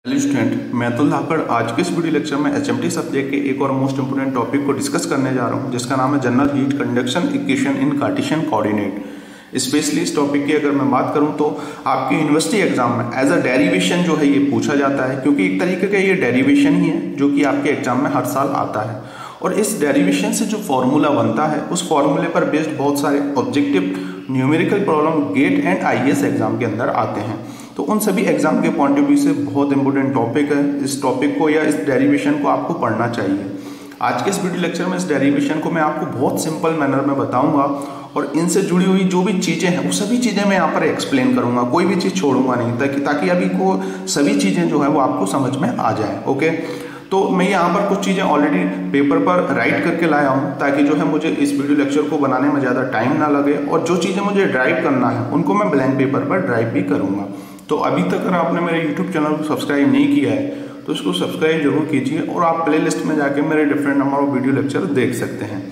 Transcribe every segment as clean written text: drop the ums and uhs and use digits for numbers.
Hello student, मैं अतुल धाकड़ आज के इस वीडियो लेक्चर में एचएमटी सब्जेक्ट के एक और मोस्ट इंपोर्टेंट टॉपिक को डिस्कस करने जा रहा हूं, जिसका नाम है general heat conduction equation in Cartesian coordinate. Specially इस टॉपिक की अगर मैं बात करूं तो आपके यूनिवर्सिटी एग्जाम में एज अ डेरिवेशन जो है ये पूछा जाता है, क्योंकि एक तरीके का ये डेरिवेशन ही है जो कि आपके एग्जाम में हर साल आता है। और इस डेरिवेशन से जो फॉर्मूला बनता है उस फॉर्मूले पर बेस्ड बहुत सारे objective numerical problem GATE and IAS exam के अंदर आते हैं। तो उन सभी एग्जाम के पॉइंट ऑफ व्यू से बहुत इंपॉर्टेंट टॉपिक है। इस टॉपिक को या इस डेरिवेशन को आपको पढ़ना चाहिए। आज के इस वीडियो लेक्चर में इस डेरिवेशन को मैं आपको बहुत सिंपल मैनर में बताऊंगा और इनसे जुड़ी हुई जो भी चीज़ें हैं वो सभी चीज़ें मैं यहाँ पर एक्सप्लेन करूंगा, कोई भी चीज़ छोड़ूंगा नहीं, ताकि अभी को सभी चीज़ें जो है वो आपको समझ में आ जाए। ओके, तो मैं यहाँ पर कुछ चीज़ें ऑलरेडी पेपर पर राइट करके लाया हूँ, ताकि जो है मुझे इस वीडियो लेक्चर को बनाने में ज़्यादा टाइम ना लगे, और जो चीज़ें मुझे ड्राइव करना है उनको मैं ब्लैंक पेपर पर ड्राइव भी करूँगा। तो अभी तक अगर आपने मेरे यूट्यूब चैनल को सब्सक्राइब नहीं किया है तो इसको सब्सक्राइब जरूर कीजिए, और आप प्लेलिस्ट में जाके मेरे different number of video lecture देख सकते हैं।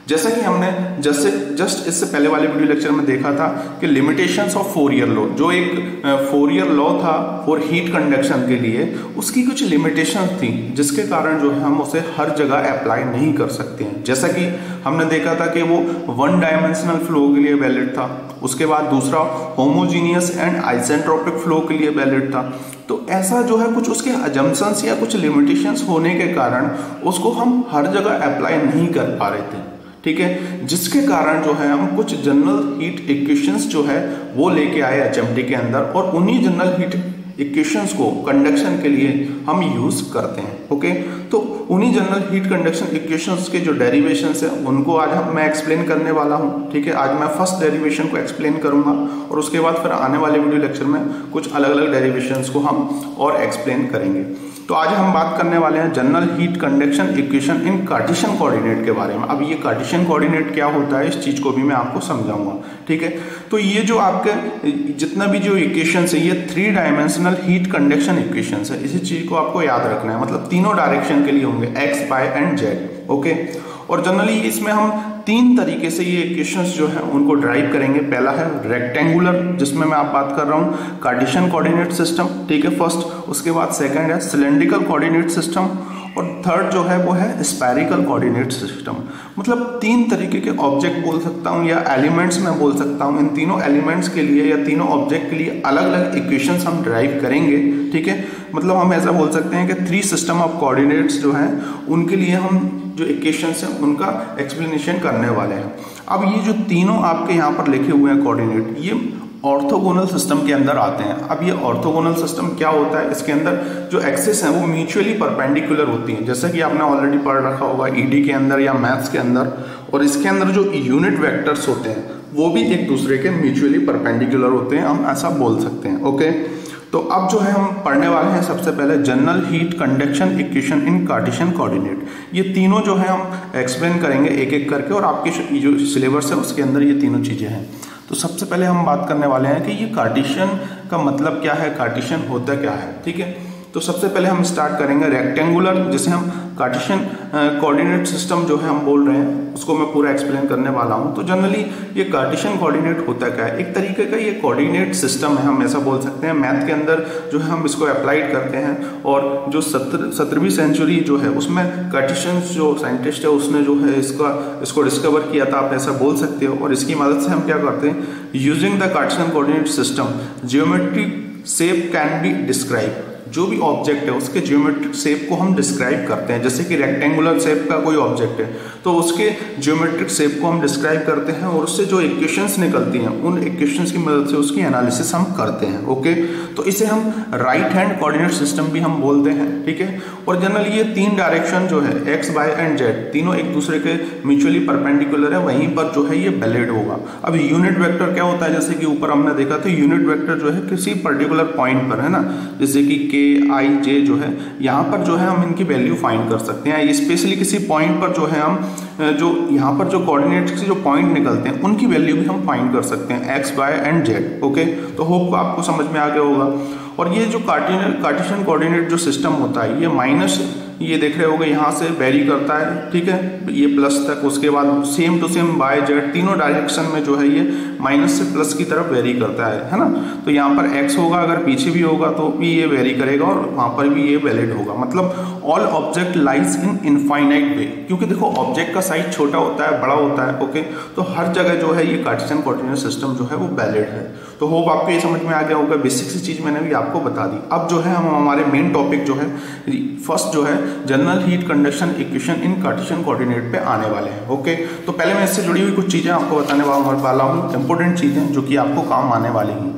जैसा कि हमने जस्ट इससे पहले वाले वीडियो लेक्चर में देखा था कि लिमिटेशंस ऑफ फोरियर लॉ, जो एक फोरियर लॉ था फॉर हीट कंडक्शन के लिए, उसकी कुछ लिमिटेशंस थी जिसके कारण जो है हम उसे हर जगह अप्लाई नहीं कर सकते हैं। जैसा कि हमने देखा था कि वो वन डायमेंशनल फ्लो के लिए वैलिड था, उसके बाद दूसरा होमोजीनियस एंड आइसेंट्रोपिक फ्लो के लिए वैलिड था। तो ऐसा जो है कुछ उसके अजम्पशंस या कुछ लिमिटेशंस होने के कारण उसको हम हर जगह अप्लाई नहीं कर पा रहे थे, ठीक है, जिसके कारण जो है हम कुछ जनरल हीट इक्वेशंस जो है वो लेके आए एचएमटी के अंदर, और उन्हीं जनरल हीट इक्वेशंस को कंडक्शन के लिए हम यूज करते हैं। ओके, तो उन्हीं जनरल हीट कंडक्शन इक्वेशंस के जो डेरिवेशंस है उनको आज मैं एक्सप्लेन करने वाला हूं। ठीक है, आज मैं फर्स्ट डेरिवेशन को एक्सप्लेन करूंगा और उसके बाद फिर आने वाले वीडियो लेक्चर में कुछ अलग अलग डेरिवेशंस को हम और एक्सप्लेन करेंगे। तो आज हम बात करने वाले हैं general heat conduction equation in Cartesian coordinate के बारे में। अब ये कार्टेशियन कोऑर्डिनेट क्या होता है, इस चीज को भी मैं आपको समझाऊंगा। ठीक है, तो ये जो आपके जितना भी जो इक्वेशंस है ये 3 डायमेंशनल हीट कंडक्शन इक्वेशंस है। इसी चीज को आपको याद रखना है, मतलब तीनों डायरेक्शन के लिए होंगे, X, Y and Z. Okay, और जनरली इसमें हम 3 तरीके से ये इक्वेशंस जो है उनको ड्राइव करेंगे। पहला है रेक्टेंगुलर, जिसमें मैं आप बात कर रहा हूँ कार्टेशियन कोऑर्डिनेट सिस्टम, ठीक है, फर्स्ट। उसके बाद सेकंड है सिलेंड्रिकल कोऑर्डिनेट सिस्टम, और थर्ड जो है वो है स्फेरिकल कोऑर्डिनेट सिस्टम। मतलब 3 तरीके के ऑब्जेक्ट बोल सकता हूँ या एलिमेंट्स में बोल सकता हूँ। इन तीनों एलिमेंट्स के लिए या तीनों ऑब्जेक्ट के लिए अलग अलग इक्वेशंस हम ड्राइव करेंगे। ठीक है, मतलब हम ऐसा बोल सकते हैं कि 3 सिस्टम ऑफ कोऑर्डिनेट्स जो हैं उनके लिए हम जो इक्वेशंस हैं उनका एक्सप्लेनेशन करने वाले हैं। अब ये जो तीनों आपके यहाँ पर लिखे हुए हैं कोऑर्डिनेट, ये ऑर्थोगोनल सिस्टम के अंदर आते हैं। अब ये ऑर्थोगोनल सिस्टम क्या होता है, इसके अंदर जो एक्सिस हैं वो म्यूचुअली परपेंडिकुलर होती हैं, जैसा कि आपने ऑलरेडी पढ़ रखा होगा ईडी के अंदर या मैथ्स के अंदर। और इसके अंदर जो यूनिट वेक्टर्स होते हैं वो भी एक दूसरे के म्यूचुअली परपेंडिकुलर होते हैं, हम ऐसा बोल सकते हैं। ओके, तो अब जो है हम पढ़ने वाले हैं सबसे पहले general heat conduction equation in Cartesian coordinate. ये तीनों जो है हम एक्सप्लेन करेंगे एक एक करके, और आपके जो सिलेबस है उसके अंदर ये तीनों चीजें हैं। तो सबसे पहले हम बात करने वाले हैं कि ये कार्टेशियन का मतलब क्या है, कार्टेशियन होता क्या है। ठीक है, तो सबसे पहले हम स्टार्ट करेंगे रेक्टेंगुलर, जिसे हम कार्टेशियन कोऑर्डिनेट सिस्टम जो है हम बोल रहे हैं, उसको मैं पूरा एक्सप्लेन करने वाला हूं। तो जनरली ये कार्टेशियन कोऑर्डिनेट होता क्या है, एक तरीके का ये कोऑर्डिनेट सिस्टम है, हम ऐसा बोल सकते हैं। मैथ के अंदर जो है हम इसको अप्लाइड करते हैं, और जो 17वीं सेंचुरी जो है उसमें कार्टेशियन जो साइंटिस्ट है उसने जो है इसको डिस्कवर किया था, आप ऐसा बोल सकते हो। और इसकी मदद से हम क्या करते हैं, using the Cartesian coordinate system geometric shape can be describe. जो भी ऑब्जेक्ट है उसके जियोमेट्रिक शेप को हम डिस्क्राइब करते हैं। जैसे कि रेक्टेंगुलर शेप का कोई ऑब्जेक्ट है तो उसके जियोमेट्रिक शेप को हम डिस्क्राइब करते हैं, और उससे जो इक्वेशंस निकलती हैं उन इक्वेशंस की मदद से उसकी एनालिसिस हम करते हैं। ओके, तो इसे हम राइट हैंड कोऑर्डिनेट सिस्टम भी हम बोलते हैं। ठीक है, और जनरली ये 3 डायरेक्शन जो है एक्स, वाई एंड जेड तीनों एक दूसरे के म्यूचुअली परपेंडिकुलर है, वहीं पर जो है ये वैलिड होगा। अब यूनिट वेक्टर क्या होता है, जैसे कि ऊपर हमने देखा था, यूनिट वेक्टर जो है किसी पर्टिकुलर पॉइंट पर है ना, जैसे कि के आई जे जो है यहाँ पर जो है हम इनकी वैल्यू फाइंड कर सकते हैं। स्पेशली किसी पॉइंट पर जो है हम जो यहाँ पर जो कोऑर्डिनेट्स के जो पॉइंट निकलते हैं उनकी वैल्यू भी हम फाइंड कर सकते हैं, X, Y and Z. Okay, तो होप आपको समझ में आ गया होगा। और ये जो कार्टेशियन कोऑर्डिनेट जो सिस्टम होता है, ये माइनस, ये देख रहे होगे यहाँ से वेरी करता है, ठीक है, ये प्लस तक, उसके बाद same to same by Z तीनों डायरेक्शन में जो है ये माइनस से प्लस की तरफ वेरी करता है ना। तो यहाँ पर एक्स होगा, अगर पीछे भी होगा तो भी ये वेरी करेगा और वहाँ पर भी ये वैलिड होगा। मतलब all object lies in infinite way, क्योंकि देखो ऑब्जेक्ट का साइज छोटा होता है, बड़ा होता है, ओके, तो हर जगह जो है ये कार्टेशियन कोऑर्डिनेट सिस्टम जो है वो वैलिड है। तो होप आपको ये समझ में आ गया होगा, बेसिक सी चीज मैंने भी आपको बता दी। अब जो है हम हमारे मेन टॉपिक जो है फर्स्ट जो है general heat conduction equation in Cartesian coordinate पे आने वाले हैं। ओके, तो पहले मैं इससे जुड़ी हुई कुछ चीजें आपको बताने वाला हूँ, इंपॉर्टेंट चीजें जो कि आपको काम आने वाली हैं।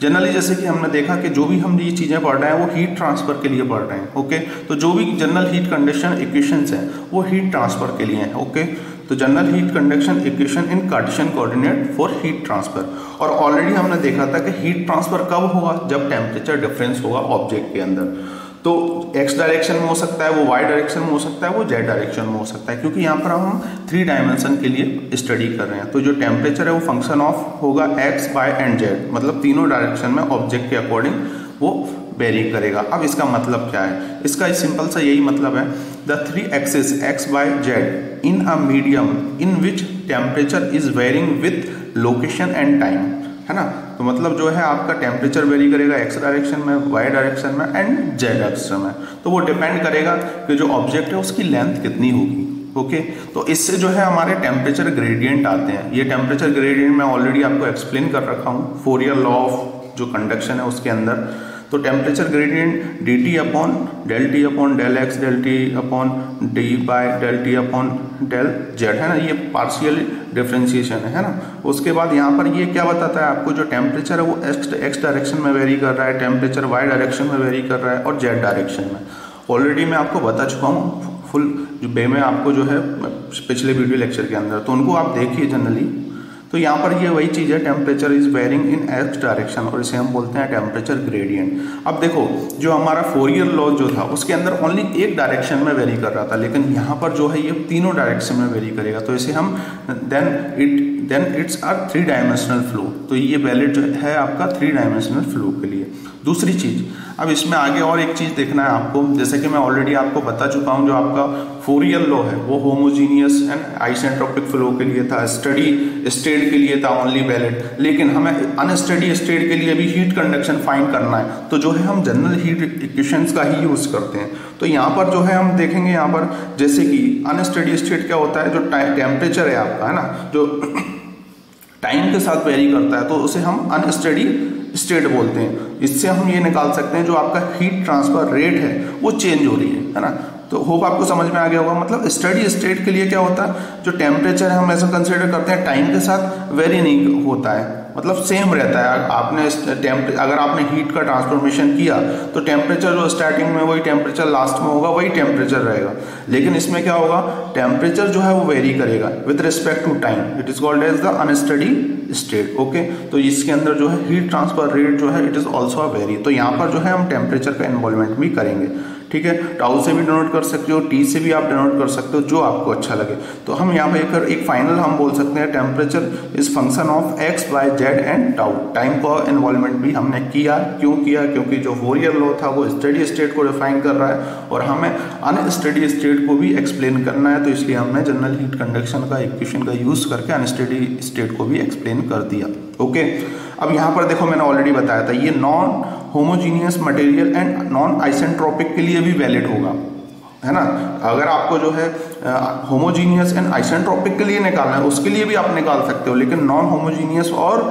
जनरली जैसे कि हमने देखा कि जो भी हम ये चीजें पढ़ रहे हैं वो हीट ट्रांसफर के लिए पढ़ रहे हैं। ओके, तो जो भी जनरल हीट कंडक्शन इक्वेशंस हैं वो हीट ट्रांसफर के लिए हैं। ओके, तो general heat conduction equation in Cartesian coordinate for heat transfer. और ऑलरेडी हमने देखा था कि हीट ट्रांसफर कब होगा, जब टेम्परेचर डिफरेंस होगा ऑब्जेक्ट के अंदर। तो एक्स डायरेक्शन में हो सकता है, वो वाई डायरेक्शन में हो सकता है, वो जेड डायरेक्शन में हो सकता है, क्योंकि यहाँ पर हम 3 डायमेंशन के लिए स्टडी कर रहे हैं। तो जो टेम्परेचर है वो फंक्शन ऑफ होगा एक्स, वाई एंड जेड, मतलब तीनों डायरेक्शन में ऑब्जेक्ट के अकॉर्डिंग वो वेरी करेगा। अब इसका मतलब क्या है, इसका सिंपल सा यही मतलब है, the 3 axis X, Y, Z in a medium in which temperature is varying with location and time, है ना। तो मतलब जो है आपका टेम्परेचर वेरी करेगा एक्स डायरेक्शन में, वाई डायरेक्शन में एंड जेड डायरेक्शन में। तो वो डिपेंड करेगा कि जो ऑब्जेक्ट है उसकी लेंथ कितनी होगी। ओके, तो इससे जो है हमारे टेम्परेचर ग्रेडियंट आते हैं। ये टेम्परेचर ग्रेडियंट मैं ऑलरेडी आपको एक्सप्लेन कर रखा हूँ फोरियर लॉ ऑफ जो कंडक्शन है उसके अंदर। तो temperature gradient D T upon del X del T upon D by del T upon del Z, है ना, ये पार्शियल डिफरेंशिएशन है ना। उसके बाद यहाँ पर ये क्या बताता है आपको, जो टेम्परेचर है वो एक्स डायरेक्शन में वेरी कर रहा है, टेम्परेचर वाई डायरेक्शन में वेरी कर रहा है और जेड डायरेक्शन में। ऑलरेडी मैं आपको बता चुका हूँ फुल जो वे में आपको जो है पिछले वीडियो लेक्चर के अंदर, तो उनको आप देखिए जनरली। तो यहाँ पर ये वही चीज़ है, temperature is varying in x direction, और इसे हम बोलते हैं टेम्परेचर ग्रेडियंट। अब देखो जो हमारा फोरियर लॉ जो था उसके अंदर ओनली एक डायरेक्शन में वेरी कर रहा था, लेकिन यहाँ पर जो है ये तीनों डायरेक्शन में वेरी करेगा। तो इसे हम then it's a 3 dimensional flow. तो ये वैलिड जो है आपका 3 डायमेंशनल फ्लो के लिए। दूसरी चीज, अब इसमें आगे और एक चीज देखना है आपको, जैसे कि मैं ऑलरेडी आपको बता चुका हूं, जो आपका फोरियर लॉ है वो होमोजीनियस एंड आइसेंट्रोपिक फ्लो के लिए था, स्टडी स्टेट के लिए था ओनली वैलिड। लेकिन हमें अनस्टडी स्टेट के लिए भी हीट कंडक्शन फाइंड करना है, तो जो है हम जनरल हीट इक्वेशंस का ही यूज करते हैं। तो यहाँ पर जो है हम देखेंगे, यहाँ पर जैसे कि अनस्टडी स्टेट क्या होता है, जो टेम्परेचर है आपका, है ना, जो टाइम के साथ वेरी करता है, तो उसे हम अनस्टडी स्टेट बोलते हैं। इससे हम ये निकाल सकते हैं जो आपका हीट ट्रांसफर रेट है वो चेंज हो रही है ना। तो होप आपको समझ में आ गया होगा। मतलब स्टडी स्टेट के लिए क्या होता है, जो टेम्परेचर है हम ऐसा कंसिडर करते हैं टाइम के साथ वेरी नहीं होता है, मतलब सेम रहता है। आपने अगर आपने हीट का ट्रांसफॉर्मेशन किया तो टेम्परेचर जो स्टार्टिंग में वही टेम्परेचर लास्ट में होगा, वही टेम्परेचर रहेगा। लेकिन इसमें क्या होगा, टेम्परेचर जो है वो वेरी करेगा with respect to time, it is called as the unsteady state. Okay, तो इसके अंदर जो है हीट ट्रांसफर रेट जो है it is also a very. तो यहाँ पर जो है हम टेम्परेचर का इन्वॉल्वमेंट भी करेंगे, ठीक है। टाउ से भी डिनोट कर सकते हो, टी से भी आप डिनोट कर सकते हो, जो आपको अच्छा लगे। तो हम यहाँ पे एक फाइनल हम बोल सकते हैं, temperature is function of X, Y, Z and tau. Time का इन्वॉल्वमेंट भी हमने किया, क्यों किया, क्योंकि जो फोरियर लॉ था वो स्टडी स्टेट को डिफाइन कर रहा है और हमें अनस्टडी स्टेट को भी एक्सप्लेन करना है। तो इसलिए हमने जनरल हीट कंडक्शन का इक्वेशन का यूज करके अनस्टडी स्टेट को भी एक्सप्लेन कर दिया। ओके, अब यहाँ पर देखो मैंने ऑलरेडी बताया था, ये non homogeneous material and non isentropic के लिए भी वैलिड होगा, है ना। अगर आपको जो है होमोजीनियस एंड आइसेंट्रोपिक के लिए निकालना है उसके लिए भी आप निकाल सकते हो, लेकिन नॉन होमोजीनियस और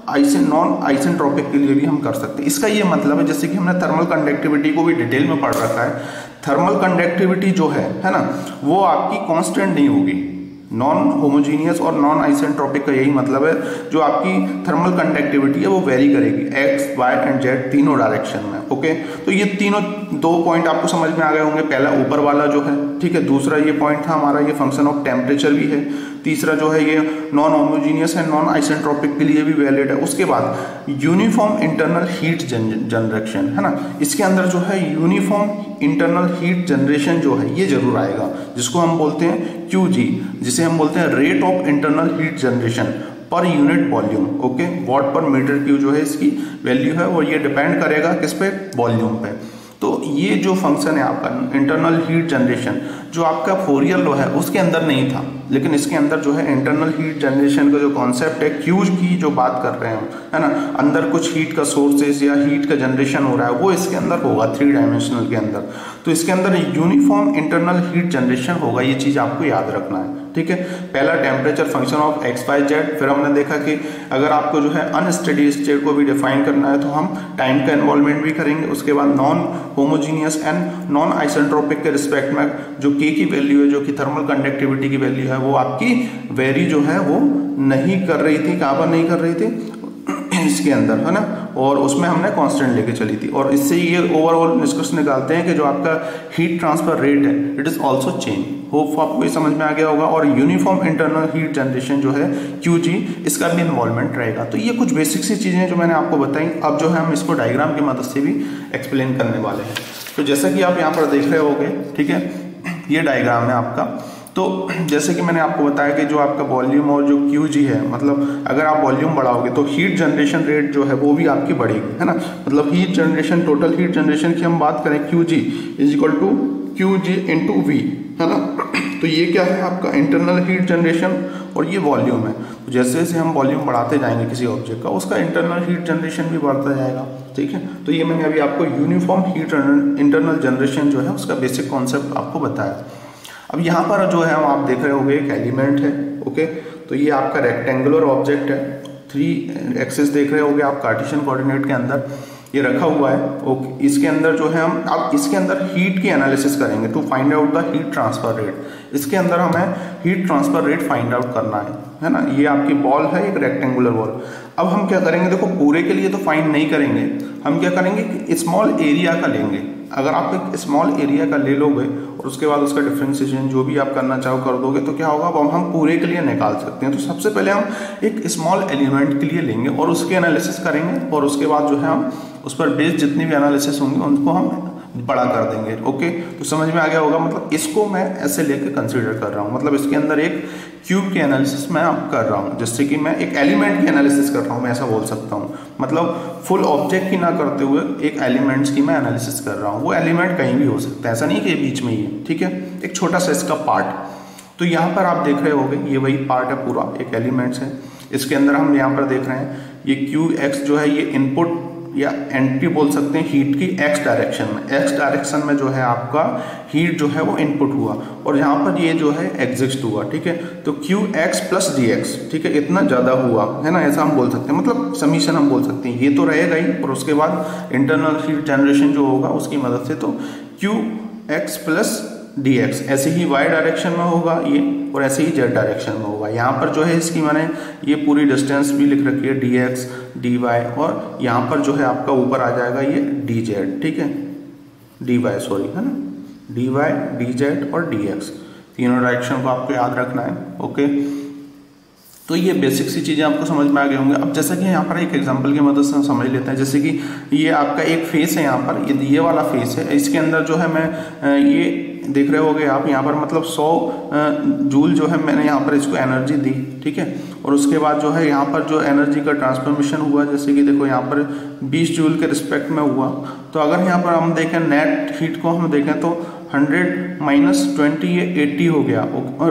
नॉन आइसेंट्रोपिक के लिए भी हम कर सकते हैं। इसका ये मतलब है, जैसे कि हमने थर्मल कंडक्टिविटी को भी डिटेल में पढ़ रखा है, थर्मल कंडक्टिविटी जो है ना, वो आपकी कांस्टेंट नहीं होगी। नॉन होमोजीनियस और नॉन आइसेंट्रोपिक का यही मतलब है, जो आपकी थर्मल कंडक्टिविटी है वो वेरी करेगी एक्स, वाई एंड जेड तीनों डायरेक्शन में। ओके, तो ये तीनों 2 पॉइंट आपको समझ में आ गए होंगे। पहला ऊपर वाला जो है, ठीक है, दूसरा ये पॉइंट था हमारा, ये फंक्शन ऑफ टेम्परेचर भी है, तीसरा जो है ये non homogeneous and non isentropic के लिए भी वैलिड है। उसके बाद यूनिफॉर्म इंटरनल हीट जनरेशन, है ना, इसके अंदर जो है यूनिफॉर्म इंटरनल हीट जनरेशन जो है ये जरूर आएगा, जिसको हम बोलते हैं QG, जिसे हम बोलते हैं rate of internal heat generation per unit volume. Okay, what पर मीटर क्यूब जो है इसकी वैल्यू है और ये डिपेंड करेगा किस पे, वॉल्यूम पे। तो ये जो फंक्शन है आपका इंटरनल हीट जनरेशन, जो आपका फोरियर लॉ है उसके अंदर नहीं था, लेकिन इसके अंदर जो है इंटरनल हीट जनरेशन का जो कॉन्सेप्ट है, क्यूज की जो बात कर रहे हैं, है ना, अंदर कुछ हीट का सोर्सेज या हीट का जनरेशन हो रहा है, वो इसके अंदर होगा 3 डायमेंशनल के अंदर। तो इसके अंदर यूनिफॉर्म इंटरनल हीट जनरेशन होगा, ये चीज आपको याद रखना है। ठीक है, पहला temperature function of X Y Z. फिर हमने देखा कि अगर आपको जो है अनस्टेडी स्टेट को भी डिफाइन करना है तो हम टाइम का इन्वॉल्वमेंट भी करेंगे। उसके बाद non homogeneous and non isentropic के रिस्पेक्ट में जो के की वैल्यू है, जो कि थर्मल कंडक्टिविटी की वैल्यू है, वो आपकी वेरी जो है वो नहीं कर रही थी। कहाँ पर नहीं कर रही थी? इसके अंदर, है ना, और उसमें हमने कांस्टेंट लेके चली थी। और इससे ये ओवरऑल निष्कर्ष निकालते हैं कि जो आपका हीट ट्रांसफर रेट है it is also change. Hope आपको ये समझ में आ गया होगा। और यूनिफॉर्म इंटरनल हीट जनरेशन जो है QG, इसका भी इन्वॉल्वमेंट रहेगा। तो ये कुछ बेसिक सी चीजें जो मैंने आपको बताई। अब जो है हम इसको डायग्राम की मदद से भी एक्सप्लेन करने वाले हैं। तो जैसा कि आप यहाँ पर देख रहे होगे, ठीक है, ये डायग्राम है आपका। तो जैसे कि मैंने आपको बताया कि जो आपका वॉल्यूम और जो QG है, मतलब अगर आप वॉल्यूम बढ़ाओगे तो हीट जनरेशन रेट जो है वो भी आपकी बढ़ेगी, है ना। मतलब heat generation, total heat generation की हम बात करें, QG is equal to QG into V, है ना। तो ये क्या है आपका इंटरनल हीट जनरेशन और ये वॉल्यूम है। तो जैसे जैसे हम वॉल्यूम बढ़ाते जाएंगे किसी ऑब्जेक्ट का, उसका इंटरनल हीट जनरेशन भी बढ़ता जाएगा। ठीक है, तो ये मैंने अभी आपको यूनिफॉर्म हीट इंटरनल जनरेशन जो है उसका बेसिक कॉन्सेप्ट आपको बताया। अब यहाँ पर जो है आप देख रहे होंगे एक एलिमेंट है। ओके, तो ये आपका रेक्टेंगुलर ऑब्जेक्ट है, 3 एक्सिस देख रहे होंगे आप कार्टेशियन कोऑर्डिनेट के अंदर ये रखा हुआ है। ओके, इसके अंदर जो है हम अब इसके अंदर हीट की एनालिसिस करेंगे to find out the heat transfer rate. इसके अंदर हमें heat transfer rate find out करना है ना। ये आपकी बॉल है, एक रेक्टेंगुलर बॉल। अब हम क्या करेंगे, देखो पूरे के लिए तो फाइंड नहीं करेंगे, हम क्या करेंगे कि स्मॉल एरिया का लेंगे। अगर आप एक स्मॉल एरिया का ले लोगे और उसके बाद उसका डिफरेंशिएशन जो भी आप करना चाहो कर दोगे, तो क्या होगा, वो हम पूरे के लिए निकाल सकते हैं। तो सबसे पहले हम एक स्मॉल एलिमेंट के लिए लेंगे और उसकी एनालिसिस करेंगे, और उसके बाद जो है हम उस पर बेस्ड जितनी भी एनालिसिस होंगी उनको हम बड़ा कर देंगे। ओके, तो समझ में आ गया होगा। मतलब इसको मैं ऐसे लेके कंसीडर कर रहा हूँ, मतलब इसके अंदर एक क्यूब की एनालिसिस मैं अब कर रहा हूँ, जिससे कि मैं एक एलिमेंट की एनालिसिस कर रहा हूँ, मैं ऐसा बोल सकता हूँ। मतलब फुल ऑब्जेक्ट की ना करते हुए एक एलिमेंट्स की मैं एनालिसिस कर रहा हूँ। वो एलिमेंट कहीं भी हो सकता है, ऐसा नहीं कि बीच में ही है। ठीक है, एक छोटा सा इसका पार्ट। तो यहाँ पर आप देख रहे होगे ये वही पार्ट है पूरा, एक एलिमेंट्स है। इसके अंदर हम यहाँ पर देख रहे हैं ये QX जो है ये इनपुट या एंट्री बोल सकते हैं हीट की एक्स डायरेक्शन में। एक्स डायरेक्शन में जो है आपका हीट जो है वो इनपुट हुआ और यहाँ पर ये जो है एग्जिस्ट हुआ। ठीक है, तो QX प्लस DX, ठीक है, इतना ज़्यादा हुआ है ना, ऐसा हम बोल सकते हैं। मतलब समीशन हम बोल सकते हैं, ये तो रहेगा ही, और उसके बाद इंटरनल हीट जनरेशन जो होगा उसकी मदद से तो QX प्लस DX ऐसे ही y डायरेक्शन में होगा ये, और ऐसे ही z डायरेक्शन में होगा। यहाँ पर जो है इसकी मैंने ये पूरी डिस्टेंस भी लिख रखी है, dx dy, और यहाँ पर जो है आपका ऊपर आ जाएगा ये dz, ठीक है, dy सॉरी, है ना, dy dz और dx, तीनों डायरेक्शन को आपको याद रखना है। ओके, तो ये बेसिक सी चीज़ें आपको समझ में आ गए होंगे। अब जैसा कि यहाँ पर एक एग्जांपल की मदद से हम समझ लेते हैं, जैसे कि ये आपका एक फेस है, यहाँ पर ये वाला फेस है, इसके अंदर जो है मैं ये देख रहे होगे आप यहाँ पर, मतलब 100 जूल जो है मैंने यहाँ पर इसको एनर्जी दी। ठीक है, और उसके बाद जो है यहाँ पर जो एनर्जी का ट्रांसफॉर्मेशन हुआ, जैसे कि देखो यहाँ पर 20 जूल के रिस्पेक्ट में हुआ। तो अगर यहाँ पर हम देखें नेट हीट को हम देखें तो 100 माइनस 20 ये 80 हो गया।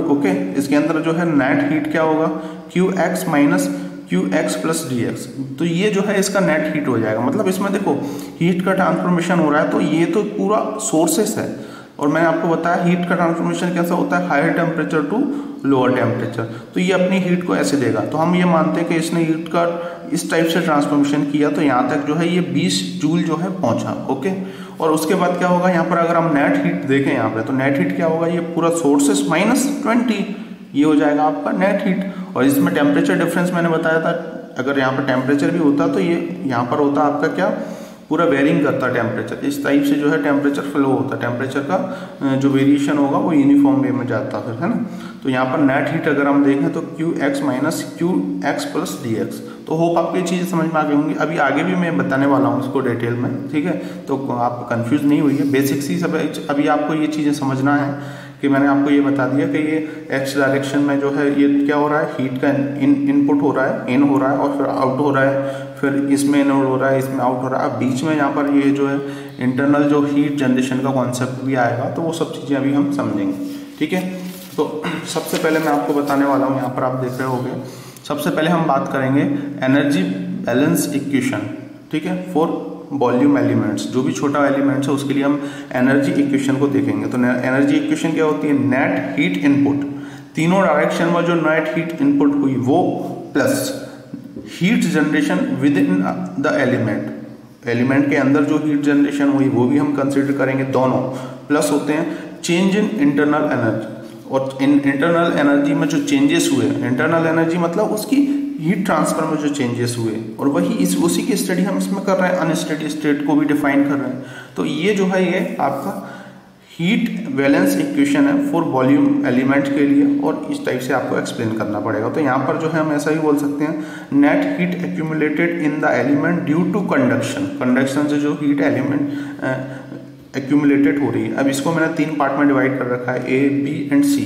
ओके, इसके अंदर जो है नेट हीट क्या होगा, QX minus QX plus DX। तो ये जो है इसका नेट हीट हो जाएगा। मतलब इसमें देखो हीट का ट्रांसफॉर्मेशन हो रहा है, तो ये तो पूरा सोर्सेस है। और मैंने आपको बताया हीट का ट्रांसफॉर्मेशन कैसा होता है, higher temperature to lower temperature. तो ये अपनी हीट को ऐसे देगा। तो हम ये मानते हैं कि इसने हीट का इस टाइप से ट्रांसफॉर्मेशन किया, तो यहाँ तक जो है ये 20 जूल जो है पहुँचा। ओके, और उसके बाद क्या होगा, यहाँ पर अगर हम नेट हीट देखें यहाँ पे, तो नेट हीट क्या होगा, ये पूरा सोर्सेस माइनस 20, ये हो जाएगा आपका नेट हीट। और इसमें टेम्परेचर डिफरेंस मैंने बताया था, अगर यहाँ पर टेम्परेचर भी होता तो ये यहाँ पर होता आपका क्या, पूरा वेरिंग करता टाइम्परेचर, इस टाइप से जो है टेम्परेचर फ्लो होता है, टेम्परेचर का जो वेरिएशन होगा वो यूनिफॉर्म वे में जाता फिर, है ना। तो यहाँ पर नेट हीट अगर हम देखें तो QX minus QX plus DX। तो होप आपको ये चीज़ें समझ में आ गई होंगी। अभी आगे भी मैं बताने वाला हूँ इसको डिटेल में, ठीक है, तो आप कंफ्यूज नहीं हुई है। बेसिक सी सब अभी आपको ये चीज़ें समझना है कि मैंने आपको ये बता दिया कि ये एक्स डायरेक्शन में जो है ये क्या हो रहा है, हीट का इनपुट हो रहा है, इन हो रहा है और फिर आउट हो रहा है, फिर इसमें इन हो रहा है, इसमें आउट हो रहा है। अब बीच में यहाँ पर ये जो है इंटरनल जो हीट जनरेशन का कॉन्सेप्ट भी आएगा, तो वो सब चीज़ें अभी हम समझेंगे, ठीक है। तो सबसे पहले मैं आपको बताने वाला हूँ, यहाँ पर आप देख रहे होंगे, सबसे पहले हम बात करेंगे एनर्जी बैलेंस इक्वेशन, ठीक है, फॉर वॉल्यूम एलिमेंट्स। जो भी छोटा एलिमेंट्स है उसके लिए हम एनर्जी इक्वेशन को देखेंगे। तो एनर्जी इक्वेशन क्या होती है, नेट हीट इनपुट, तीनों डायरेक्शन में जो नेट हीट इनपुट हुई वो plus heat generation with in the element के अंदर जो हीट जनरेशन हुई वो भी हम कंसिडर करेंगे, दोनों प्लस होते हैं चेंज इन इंटरनल एनर्जी। और इन इंटरनल एनर्जी में जो चेंजेस हुए, इंटरनल एनर्जी मतलब उसकी हीट ट्रांसफर में जो चेंजेस हुए, और वही उसी की स्टडी हम इसमें कर रहे हैं, अनस्टेडी स्टेट को भी डिफाइन कर रहे हैं। तो ये जो है ये आपका हीट बैलेंस इक्वेशन है फॉर वॉल्यूम एलिमेंट के लिए, और इस टाइप से आपको एक्सप्लेन करना पड़ेगा। तो यहाँ पर जो है हम ऐसा ही बोल सकते हैं, net heat accumulated in the element due to conduction से जो हीट एलिमेंट एक्यूमुलेटेड हो रही है। अब इसको मैंने 3 पार्ट में डिवाइड कर रखा है, ए, बी एंड सी।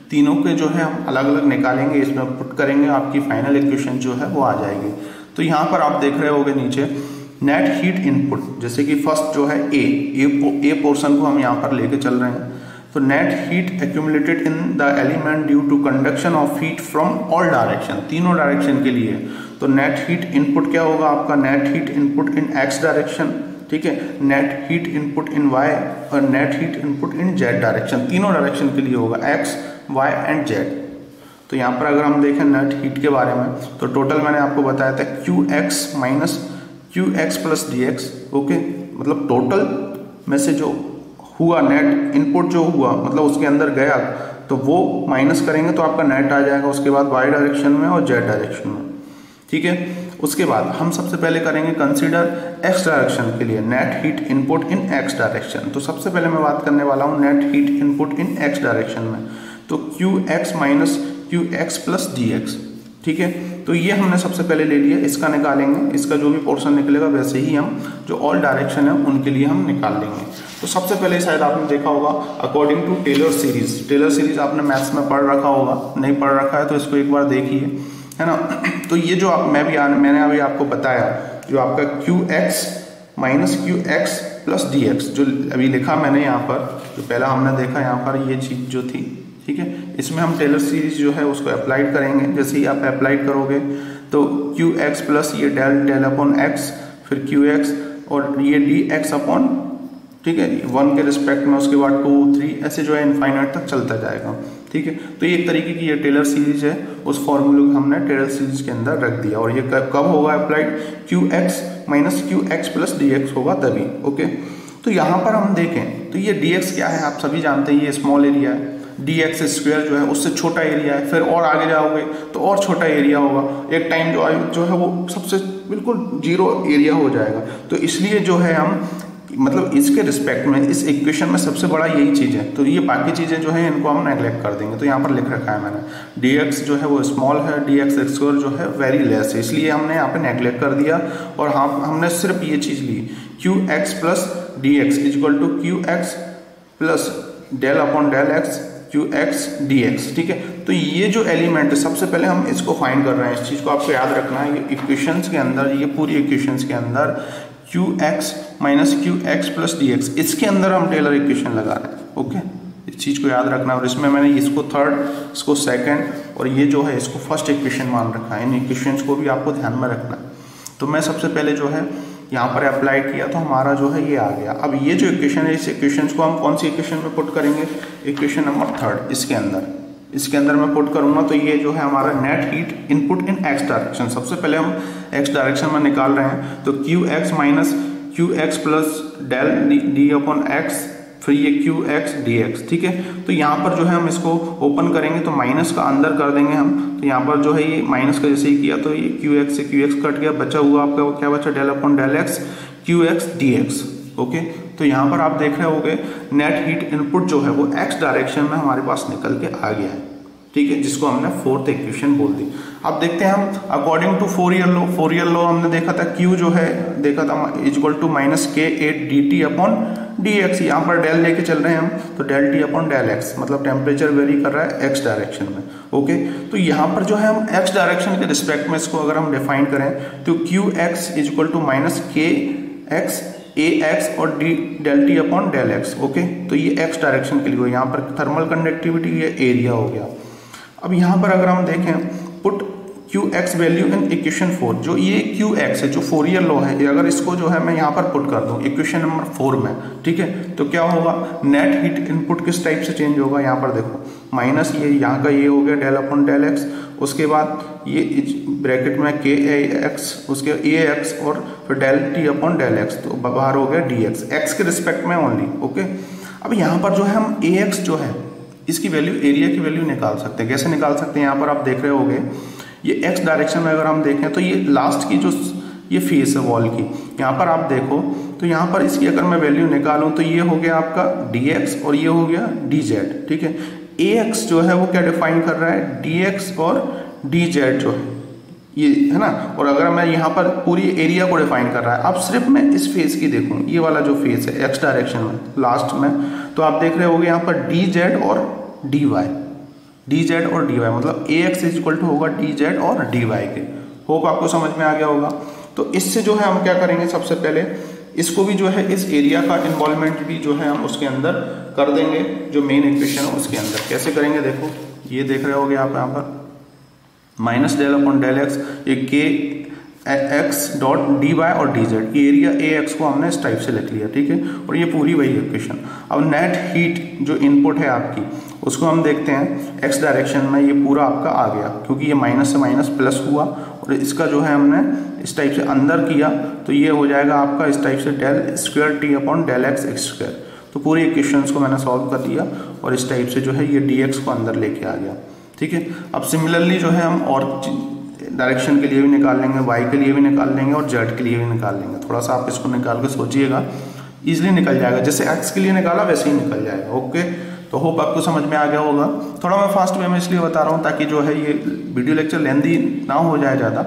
तीनों के जो है हम अलग अलग निकालेंगे, इसमें पुट करेंगे, आपकी फाइनल इक्वेशन जो है वो आ जाएगी। तो यहाँ पर आप देख रहे होगे नीचे नेट हीट इनपुट, जैसे कि फर्स्ट जो है ए पोर्शन को हम यहाँ पर लेके चल रहे हैं। तो net heat accumulated in the element due to conduction of heat from all direction, तीनों डायरेक्शन के लिए। तो नेट हीट इनपुट क्या होगा आपका, net heat input in x direction, ठीक है, net heat input in y और net heat input in z direction, तीनों डायरेक्शन के लिए होगा, एक्स वाई एंड जेड। तो यहाँ पर अगर हम देखें नेट हीट के बारे में, तो टोटल मैंने आपको बताया था Q X minus Q x plus d X, okay, मतलब टोटल में से जो हुआ नेट इनपुट जो हुआ मतलब उसके अंदर गया, तो वो माइनस करेंगे तो आपका नेट आ जाएगा उसके बाद वाई डायरेक्शन में और जेड डायरेक्शन में, ठीक है। उसके बाद हम सबसे पहले करेंगे कंसीडर एक्स डायरेक्शन के लिए net heat input in x direction. तो सबसे पहले मैं बात करने वाला हूँ net heat input in x direction में, तो Q X minus Q x plus d x, ठीक है। तो ये हमने सबसे पहले ले लिया, इसका निकालेंगे, इसका जो भी पोर्शन निकलेगा वैसे ही हम जो ऑल डायरेक्शन है उनके लिए हम निकाल लेंगे। तो सबसे पहले शायद आपने देखा होगा अकॉर्डिंग टू टेलर सीरीज आपने मैथ्स में पढ़ रखा होगा, नहीं पढ़ रखा है तो इसको एक बार देखिए, है ना। तो ये जो मैंने अभी आपको बताया, जो आपका Q X minus Q x plus d x जो अभी लिखा मैंने यहाँ पर, जो पहला हमने देखा यहाँ पर ये चीज जो थी, ठीक है, इसमें हम टेलर सीरीज जो है उसको अप्लाइड करेंगे। जैसे ही आप अप्लाइड करोगे तो क्यू एक्स प्लस ये डेल अपॉन एक्स, फिर क्यू एक्स और ये डी एक्स अपॉन, ठीक है, 1 के रिस्पेक्ट में, उसके बाद 2, 3 ऐसे जो है इनफाइनाइट तक चलता जाएगा, ठीक है। तो ये एक तरीके की ये टेलर सीरीज है, उस फॉर्मूले को हमने टेलर सीरीज के अंदर रख दिया। और ये कब होगा applied, Q X minus Q x plus d x होगा तभी, ओके। तो यहाँ पर हम देखें तो ये डी एक्स क्या है, आप सभी जानते हैं ये स्मॉल एरिया है, डी एक्स स्क्वायर जो है उससे छोटा एरिया है, फिर और आगे जाओगे तो और छोटा एरिया होगा, एक टाइम जो है वो सबसे बिल्कुल 0 एरिया हो जाएगा। तो इसलिए जो है हम मतलब इसके रिस्पेक्ट में इस इक्वेशन में सबसे बड़ा यही चीज़ है, तो ये बाकी चीज़ें जो है इनको हम नेग्लेक्ट कर देंगे। तो यहाँ पर लिख रखा है मैंने डी एक्स जो है वो स्मॉल है, डी एक्स स्क्वायर जो है वेरी लेस है, इसलिए हमने यहाँ पे नेग्लेक्ट कर दिया। और हमने सिर्फ ये चीज़ ली, q x plus d x equal to q x plus del upon del x Q x D x, ठीक है। तो ये जो एलिमेंट है सबसे पहले हम इसको फाइंड कर रहे हैं, इस चीज़ को आपको याद रखना है। ये इक्वेशंस के अंदर, ये पूरी इक्वेशंस के अंदर Q X minus Q x plus d x, इसके अंदर हम टेलर इक्वेशन लगा रहे हैं, ओके। इस चीज़ को याद रखना। और इसमें मैंने इसको थर्ड, इसको सेकंड और ये जो है इसको फर्स्ट इक्वेशन मान रखा है। इन इक्वेशंस को भी आपको ध्यान में रखना है। तो मैं सबसे पहले जो है यहाँ पर अप्लाई किया तो हमारा जो है ये आ गया। अब ये जो इक्वेशन है इस इक्वेशन को हम कौन सी इक्वेशन में पुट करेंगे, इक्वेशन नंबर 3 इसके अंदर मैं पुट करूंगा। तो ये जो है हमारा net heat input in x direction, सबसे पहले हम एक्स डायरेक्शन में निकाल रहे हैं। तो Q X minus Q x plus del D upon X, फिर ये क्यू एक्स डी एक्स, ठीक है। तो यहाँ पर जो है हम इसको ओपन करेंगे तो माइनस का अंदर कर देंगे हम। तो यहाँ पर जो है ये माइनस का जैसे ही किया तो ये क्यू एक्स से क्यू एक्स कट गया, बचा हुआ आपका क्या बचा, del upon del x Q x D X, okay. तो यहाँ पर आप देख रहे होगे नेट हीट इनपुट जो है वो एक्स डायरेक्शन में हमारे पास निकल के आ गया है, ठीक है, जिसको हमने फोर्थ इक्वेशन बोल दी। अब देखते हैं हम अकॉर्डिंग टू फोरियर लॉ हमने देखा था Q जो है देखा था equal to -K8 dt upon dx। यहाँ पर डेल लेके चल रहे हैं हम, तो del t upon del x, मतलब टेम्परेचर वेरी कर रहा है x डायरेक्शन में। ओके, तो यहाँ पर जो है हम x डायरेक्शन के रिस्पेक्ट में इसको अगर हम डिफाइन करें तो Qx equal to -Kx ax और del T upon del X. Okay, तो ये x डायरेक्शन के लिए हो, यहाँ पर थर्मल कंडक्टिविटी ये एरिया हो गया। अब यहाँ पर अगर हम देखें put Qx value in equation 4, जो ये Qx है जो फोरियर लॉ है, अगर इसको जो है मैं यहाँ पर पुट कर दूँ इक्वेशन नंबर 4 में, ठीक है, तो क्या होगा, नेट हीट इनपुट किस टाइप से चेंज होगा, यहाँ पर देखो माइनस ये यहाँ का ये हो गया डेल अपॉन डेल एक्स, उसके बाद ये ब्रैकेट में Kx, उसके Ax और फिर del T upon del X, तो बाहर हो गया dx, x के रिस्पेक्ट में ओनली। ओके, अब यहाँ पर जो है हम Ax जो है इसकी वैल्यू, एरिया की वैल्यू निकाल सकते हैं। कैसे निकाल सकते हैं, यहाँ पर आप देख रहे होगे ये x डायरेक्शन में अगर हम देखें तो ये लास्ट की जो ये फेस है वॉल की, यहाँ पर आप देखो तो यहाँ पर इसकी अगर मैं वैल्यू निकालूं तो ये हो गया आपका dx और ये हो गया dz। ठीक है, ax जो है वो क्या डिफाइन कर रहा है, dx और dz जो है ये है ना, और अगर मैं यहाँ पर पूरी एरिया को डिफाइन कर रहा है। अब सिर्फ मैं इस फेस की देखूँ, ये वाला जो फेस है x डायरेक्शन में लास्ट में, तो आप देख रहे होगे यहाँ पर dz और dy, dz और dy, मतलब ax इक्वल टू होगा dz और dy के। होप आपको समझ में आ गया होगा। तो इससे जो है हम क्या करेंगे, सबसे पहले इसको भी जो है इस एरिया का इन्वॉल्वमेंट भी जो है हम उसके अंदर कर देंगे, जो मेन इक्वेशन है उसके अंदर। कैसे करेंगे देखो, ये देख रहे होगे आप यहाँ पर minus del upon del X, ये K X dot D Y और डी जेड, ये एरिया ए एक्स को हमने इस टाइप से लिख लिया। ठीक है, और ये पूरी वही इक्वेशन। अब नेट हीट जो इनपुट है आपकी, उसको हम देखते हैं एक्स डायरेक्शन में, ये पूरा आपका आ गया क्योंकि ये माइनस से माइनस प्लस हुआ, और इसका जो है हमने इस टाइप से अंदर किया तो ये हो जाएगा आपका इस टाइप से del square T upon del X X square. तो पूरे इक्वेशंस को मैंने सॉल्व कर दिया और इस टाइप से जो है ये डी एक्स को अंदर लेके आ गया। ठीक है, अब सिमिलरली जो है हम और डायरेक्शन के लिए भी निकाल लेंगे, वाई के लिए भी निकाल लेंगे और जेड के लिए भी निकाल लेंगे। थोड़ा सा आप इसको निकाल के सोचिएगा, इजीली निकल जाएगा, जैसे एक्स के लिए निकाला वैसे ही निकल जाएगा। ओके, तो होप आपको समझ में आ गया होगा। थोड़ा मैं फास्ट वे में इसलिए बता रहा हूँ ताकि जो है ये वीडियो लेक्चर लेंदी ना हो जाए ज़्यादा।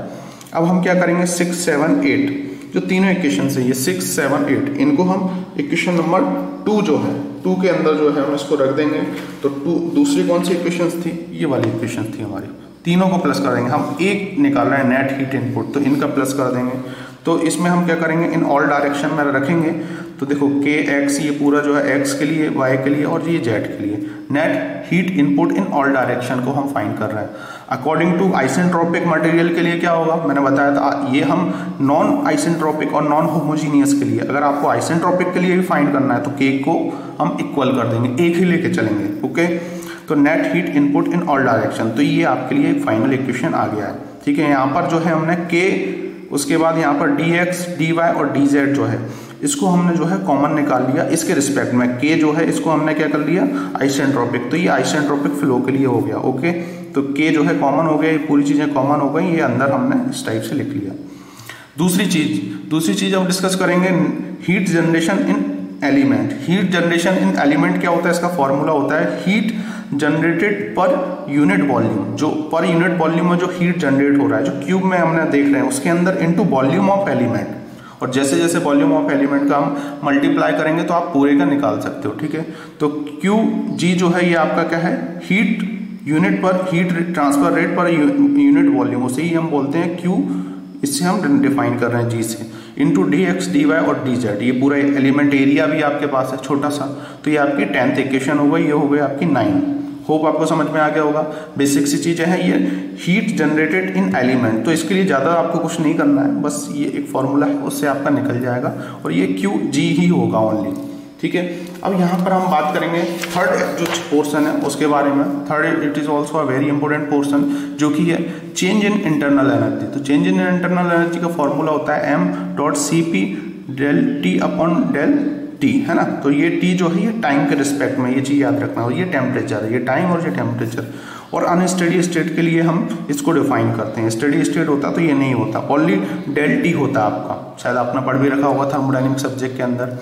अब हम क्या करेंगे, 6, 7, 8 जो तीनों इक्वेशन है, ये 6, 7, 8 इनको हम इक्वेशन नंबर 2 जो है 2 के अंदर जो है हम इसको रख देंगे। तो 2 दूसरी कौन सी इक्वेशंस थी, ये वाली इक्वेशन थी हमारी, तीनों को प्लस कर देंगे। हम एक निकाल रहे हैं नेट हीट इनपुट, तो इनका प्लस कर देंगे। तो इसमें हम क्या करेंगे, इन ऑल डायरेक्शन में रखेंगे। तो देखो के एक्स ये पूरा जो है एक्स के लिए, वाई के लिए और ये जेड के लिए, net heat input in all direction को हम फाइंड कर रहे हैं। अकॉर्डिंग टू आइसेंट्रोपिक मटेरियल के लिए क्या होगा, मैंने बताया था ये हम नॉन आइसेंट्रोपिक और नॉन होमोजीनियस के लिए, अगर आपको आइसेंट्रोपिक के लिए भी फाइंड करना है तो के को हम इक्वल कर देंगे, एक ही लेके चलेंगे। ओके, तो net heat input in all direction, तो ये आपके लिए एक फाइनल इक्वेशन आ गया है। ठीक है, यहाँ पर जो है हमने के, उसके बाद यहाँ पर डी एक्स, डी वाई और डी जेड जो है इसको हमने जो है कॉमन निकाल लिया इसके रिस्पेक्ट में। के जो है इसको हमने क्या कर लिया, आइसेंट्रोपिक, तो ये आइसेंट्रोपिक फ्लो के लिए हो गया। ओके, तो के जो है कॉमन हो गया, ये पूरी चीजें कॉमन हो गई, ये अंदर हमने इस टाइप से लिख लिया। दूसरी चीज हम डिस्कस करेंगे, हीट जनरेशन इन एलिमेंट। हीट जनरेशन इन एलिमेंट क्या होता है, इसका फॉर्मूला होता है heat generated per unit volume, जो पर यूनिट वॉल्यूम में जो हीट जनरेट हो रहा है, जो क्यूब में हमने देख रहे हैं उसके अंदर, इनटू वॉल्यूम ऑफ एलिमेंट। और जैसे जैसे वॉल्यूम ऑफ एलिमेंट का हम मल्टीप्लाई करेंगे तो आप पूरे का निकाल सकते हो। ठीक है, तो क्यू जी जो है ये आपका क्या है, हीट यूनिट पर heat transfer rate per unit volume, उसे ही हम बोलते हैं क्यू, इससे हम डिफाइन कर रहे हैं जी से, into D x, D Y और डी जेड। ये पूरा एलिमेंट एरिया भी आपके पास है छोटा सा, तो ये आपकी 10th इक्वेशन हो गई, ये हो गई आपकी 9। होप आपको समझ में आ गया होगा। बेसिक सी चीजें हैं ये, हीट जनरेटेड इन एलिमेंट, तो इसके लिए ज़्यादा आपको कुछ नहीं करना है, बस ये एक फॉर्मूला है उससे आपका निकल जाएगा, और ये क्यू जी ही होगा ओनली। ठीक है, अब यहाँ पर हम बात करेंगे थर्ड जो पोर्शन है उसके बारे में। Third it is also a very important portion, जो कि है चेंज इन इंटरनल एनर्जी। तो चेंज इन इंटरनल एनर्जी का फॉर्मूला होता है m.cp del T upon del T, है ना। तो ये टी जो है ये टाइम के रिस्पेक्ट में, ये चीज़ याद रखना, और ये टेम्परेचर है, ये टाइम और ये टेम्परेचर। और अनस्टेडी स्टेट के लिए हम इसको डिफाइन करते हैं, स्टेडी स्टेट होता तो ये नहीं होता, ओनली डेल टी होता आपका, शायद आपने पढ़ भी रखा होगा थर्मोडायनेमिक सब्जेक्ट के अंदर।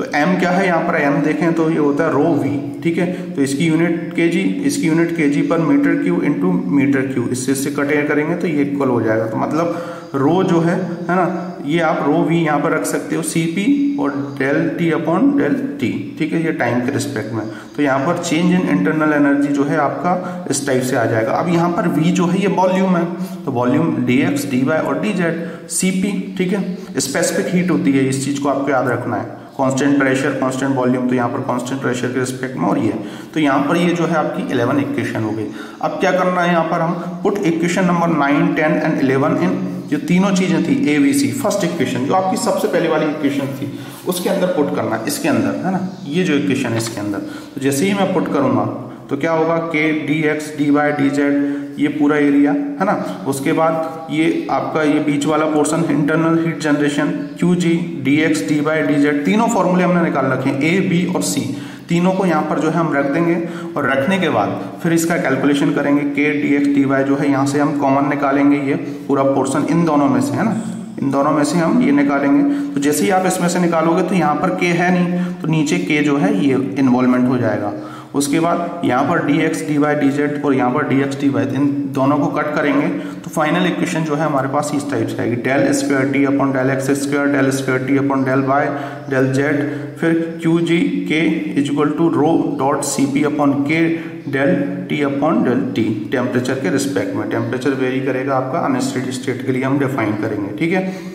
तो m क्या है यहाँ पर, m देखें तो ये होता है रो v, ठीक है। तो इसकी यूनिट kg, इसकी यूनिट kg पर metre cube into metre cube, इससे कटे करेंगे तो ये इक्वल हो जाएगा। तो मतलब रो जो है ना, ये आप रो v यहाँ पर रख सकते हो Cp और del T upon del T, ठीक है, ये टाइम के रिस्पेक्ट में। तो यहाँ पर चेंज इन इंटरनल एनर्जी जो है आपका इस टाइप से आ जाएगा। अब यहाँ पर v जो है ये वॉल्यूम है, तो वॉल्यूम dx, dy और dz, Cp, ठीक है, स्पेसिफिक हीट होती है, इस चीज को आपको याद रखना है। कांस्टेंट प्रेशर, कांस्टेंट वॉल्यूम, तो यहाँ पर कांस्टेंट प्रेशर के रिस्पेक्ट में, और ये तो यहाँ पर ये जो है आपकी 11 इक्वेशन हो गई। अब क्या करना है, यहाँ पर हम put equation number 9, 10 and 11 in, जो तीनों चीजें थी A B C, first equation जो आपकी सबसे पहले वाली इक्वेशन थी उसके अंदर पुट करना है, इसके अंदर, है ना, ये जो इक्वेशन है इसके अंदर। तो जैसे ही मैं पुट करूंगा तो क्या होगा, K D x D Y D Z, ये पूरा एरिया है ना। उसके बाद ये आपका ये बीच वाला portion internal heat generation, q g, d x D Y D z, तीनों फॉर्मूले हमने निकाल रखे हैं, ए बी और सी, तीनों को यहाँ पर जो है हम रख देंगे। और रखने के बाद फिर इसका कैलकुलेशन करेंगे, के डी एक्स डी वाई जो है यहाँ से हम कॉमन निकालेंगे, ये पूरा पोर्शन इन दोनों में से, है ना, इन दोनों में से हम ये निकालेंगे। तो जैसे ही आप इसमें से निकालोगे तो यहाँ पर के है नहीं, तो नीचे के जो है ये इन्वॉल्वमेंट हो जाएगा। उसके बाद यहाँ पर D x D Y D Z और यहाँ पर डी एक्स डी वाई, इन दोनों को कट करेंगे तो फाइनल इक्वेशन जो है हमारे पास इस टाइप से आएगी, del square T upon del x square, del square T upon del y del z, फिर q g k equal to rho dot C p upon k del T upon del t, temperature के respect में। Temperature vary करेगा आपका unsteady state के लिए हम define करेंगे, ठीक है।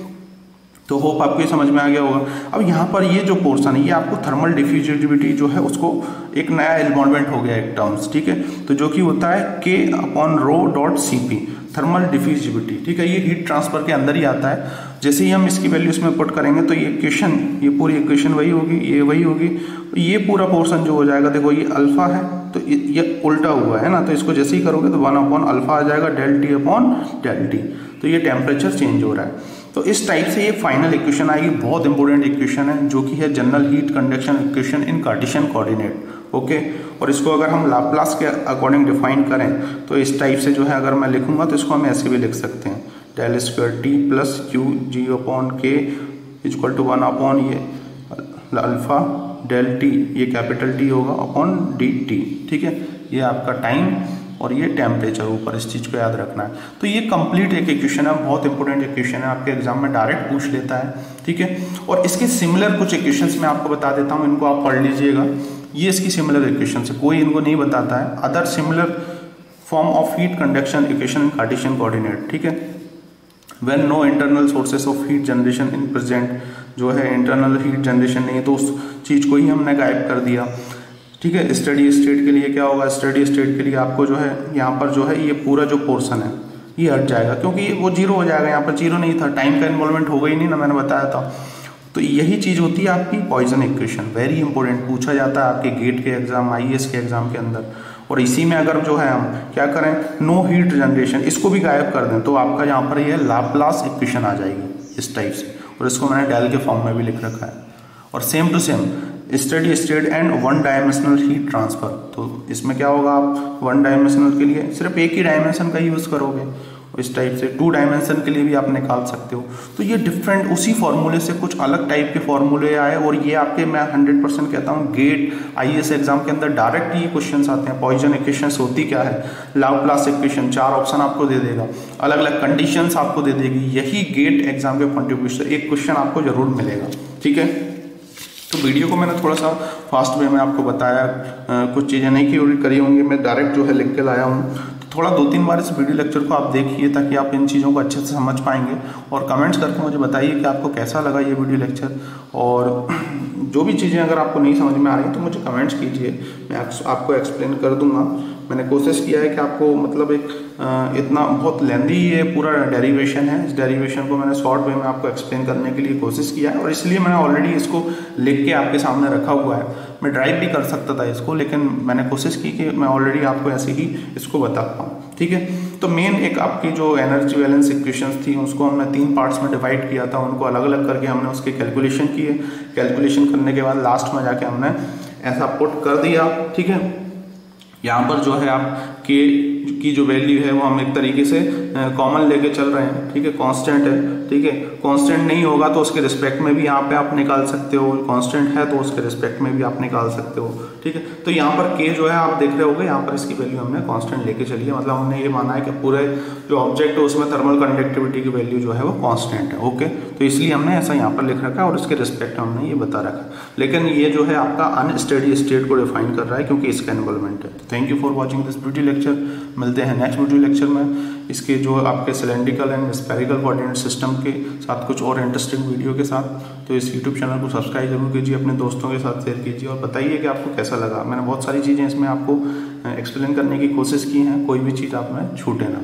तो होप आपको ये समझ में आ गया होगा। अब यहाँ पर ये जो पोर्शन है ये आपको थर्मल डिफ्यूजिविटी जो है उसको एक नया इन्वॉल्वमेंट हो गया एक टर्म्स, ठीक है, तो जो कि होता है के अपॉन रो डॉट सी पी, थर्मल डिफ्यूजिविटी, ठीक है, ये हीट ट्रांसफर के अंदर ही आता है। जैसे ही हम इसकी वैल्यू इसमें पुट करेंगे तो ये इक्वेशन, ये पूरी इक्वेशन वही होगी, ये वही होगी, ये पूरा पोर्शन जो हो जाएगा, देखो ये अल्फा है तो ये उल्टा हुआ है ना, तो इसको जैसे ही करोगे तो 1 अपॉन अल्फा आ जाएगा, del T upon del T, तो ये टेम्परेचर चेंज हो रहा है। तो इस टाइप से ये फाइनल इक्वेशन आएगी, बहुत इंपॉर्टेंट इक्वेशन है, जो कि है general heat conduction equation in Cartesian coordinate, okay. और इसको अगर हम लाप्लास के अकॉर्डिंग डिफाइन करें तो इस टाइप से जो है अगर मैं लिखूंगा तो इसको हम ऐसे भी लिख सकते हैं, del square t plus q g upon k equal to 1 upon ये अल्फा डेल टी, ये कैपिटल टी होगा, अपॉन डी टी, ठीक है। ये आपका टाइम और ये टेम्परेचर ऊपर, इस चीज को याद रखना है। तो ये कंप्लीट एक इक्वेशन है, बहुत इंपॉर्टेंट इक्वेशन है, आपके एग्जाम में डायरेक्ट पूछ लेता है, ठीक है। और इसके सिमिलर कुछ इक्वेशंस मैं आपको बता देता हूँ, इनको आप पढ़ लीजिएगा। ये इसकी सिमिलर इक्वेशन है, कोई इनको नहीं बताता है। Other similar form of heat conduction equation in Cartesian coordinate, ठीक है। When no internal sources of heat generation in present, जो है इंटरनल हीट जनरेशन नहीं है तो उस चीज को ही हमने गायब कर दिया, ठीक है। स्टडी स्टेट के लिए क्या होगा, स्टडी स्टेट के लिए आपको जो है यहाँ पर जो है ये पूरा जो पोर्शन है ये हट जाएगा, क्योंकि वो जीरो हो जाएगा, यहाँ पर जीरो नहीं था, टाइम का इन्वॉल्वमेंट होगा ही नहीं ना, मैंने बताया था। तो यही चीज होती है आपकी पॉइजन इक्वेशन, वेरी इंपॉर्टेंट, पूछा जाता है आपके गेट के एग्जाम, आईएएस के एग्जाम के अंदर। और इसी में अगर जो है हम क्या करें, नो हीट जनरेशन, इसको भी गायब कर दें तो आपका यहाँ पर ये लाप्लास इक्वेशन आ जाएगी इस टाइप से, और इसको मैंने डेल के फॉर्म में भी लिख रखा है। और same to same steady state and one dimensional heat transfer, तो इसमें क्या होगा, आप वन डायमेंशनल के लिए सिर्फ एक ही डायमेंशन का यूज करोगे, इस टाइप से 2 डायमेंशन के लिए भी आप निकाल सकते हो। तो ये डिफरेंट उसी फॉर्मूले से कुछ अलग टाइप के फॉर्मूले आए, और ये आपके मैं 100% कहता हूँ गेट आईएएस एग्जाम के अंदर डायरेक्ट ये क्वेश्चंस आते हैं। पॉइजन इक्वेशंस होती क्या है, लाप्लास इक्वेशन, 4 ऑप्शन आपको दे देगा, अलग अलग कंडीशंस आपको दे देगी, यही गेट एग्जाम के पॉइंट ऑफ व्यू से एक क्वेश्चन आपको जरूर मिलेगा, ठीक है। तो वीडियो को मैंने थोड़ा सा फास्ट वे में आपको बताया, कुछ चीज़ें नहीं की करी होंगी, मैं डायरेक्ट जो है लिख के लाया हूँ। तो थोड़ा 2-3 बार इस वीडियो लेक्चर को आप देखिए ताकि आप इन चीज़ों को अच्छे से समझ पाएंगे, और कमेंट्स करके मुझे बताइए कि आपको कैसा लगा ये वीडियो लेक्चर। और जो भी चीज़ें अगर आपको नहीं समझ में आ रही तो मुझे कमेंट्स कीजिए, मैं आपको एक्सप्लेन कर दूंगा। मैंने कोशिश किया है कि आपको मतलब एक इतना बहुत लेंदी ये पूरा डेरिवेशन है, इस डेरिवेशन को मैंने शॉर्ट वे में आपको एक्सप्लेन करने के लिए कोशिश किया है, और इसलिए मैंने ऑलरेडी इसको लिख के आपके सामने रखा हुआ है। मैं ड्राइव भी कर सकता था इसको, लेकिन मैंने कोशिश की कि मैं ऑलरेडी आपको ऐसे ही इसको बता पाऊँ, ठीक है। तो मेन एक आपकी जो एनर्जी बैलेंस इक्वेशंस थी उसको हमने 3 पार्ट्स में डिवाइड किया था, उनको अलग अलग करके हमने उसके कैलकुलेशन किए। कैलकुलेशन करने के बाद लास्ट में जाके हमने ऐसा पुट कर दिया, ठीक है। यहाँ पर जो है आप के की जो वैल्यू है वो हम एक तरीके से कॉमन लेके चल रहे हैं, ठीक है, कांस्टेंट है, ठीक है। कांस्टेंट नहीं होगा तो उसके रिस्पेक्ट में भी यहाँ पे आप निकाल सकते हो, कांस्टेंट है तो उसके रिस्पेक्ट में भी आप निकाल सकते हो, ठीक है। तो यहाँ पर के जो है आप देख रहे होगे, यहाँ पर इसकी वैल्यू हमने कांस्टेंट लेके चली है, मतलब हमने ये माना है कि पूरे जो ऑब्जेक्ट है उसमें थर्मल कंडक्टिविटी की वैल्यू जो है वो कांस्टेंट है, ओके। तो इसलिए हमने ऐसा यहाँ पर लिख रखा है और इसके रिस्पेक्ट में हमने ये बता रखा है। लेकिन ये जो है आपका अनस्टेडी स्टेट को डिफाइन कर रहा है क्योंकि इसका इन्वॉल्वमेंट है। Thank you for watching this video lecture. मिलते हैं नेक्स्ट वीडियो लेक्चर में इसके जो आपके cylindrical and spherical coordinate system के साथ कुछ और इंटरेस्टिंग वीडियो के साथ। तो इस यूट्यूब चैनल को सब्सक्राइब जरूर कीजिए, अपने दोस्तों के साथ शेयर कीजिए और बताइए कि आपको कैसा लगा। मैंने बहुत सारी चीज़ें इसमें आपको एक्सप्लेन करने की कोशिश की हैं, कोई भी चीज़ आप में छूटे ना।